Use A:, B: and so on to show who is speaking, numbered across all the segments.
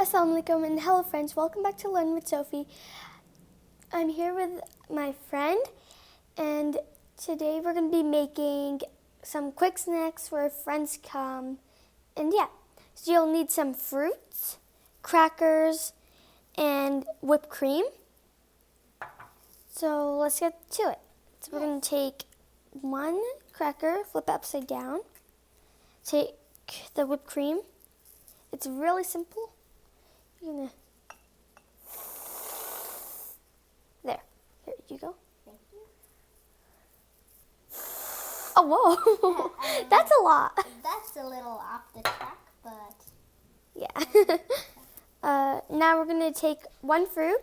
A: Assalamualaikum and hello friends, welcome back to Learn with Sophie. I'm here with my friend and today we're going to be making some quick snacks where friends come. And so you'll need some fruits, crackers, and whipped cream. So let's get to it. So we're going to take one cracker, flip it upside down, take the whipped cream. It's really simple. You're gonna there. Here you go.
B: Thank you.
A: Oh whoa, that's a lot.
B: That's a little off the track, but
A: Yeah. Now we're gonna take one fruit.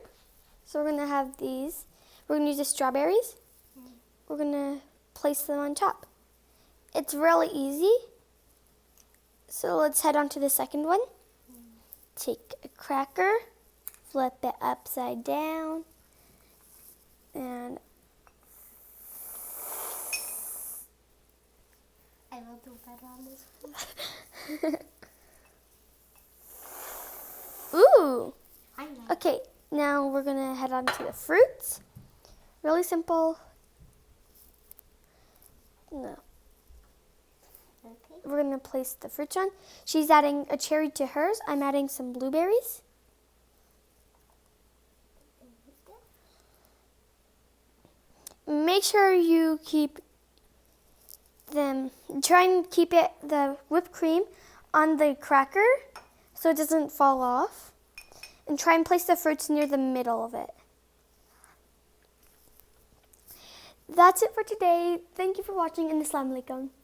A: So we're gonna have these. We're gonna use the strawberries. We're gonna place them on top. It's really easy. So let's head on to the second one. Take a cracker, flip it upside down, and
B: I will do better on this one.
A: ooh!
B: I know.
A: Okay, now we're gonna head on to the fruits. Really simple. No.
B: Okay.
A: We're gonna place the fruits on. She's adding a cherry to hers. I'm adding some blueberries. Make sure you keep them, try and keep the whipped cream on the cracker so it doesn't fall off. And try and place the fruits near the middle of it. That's it for today. Thank you for watching and Assalamualaikum.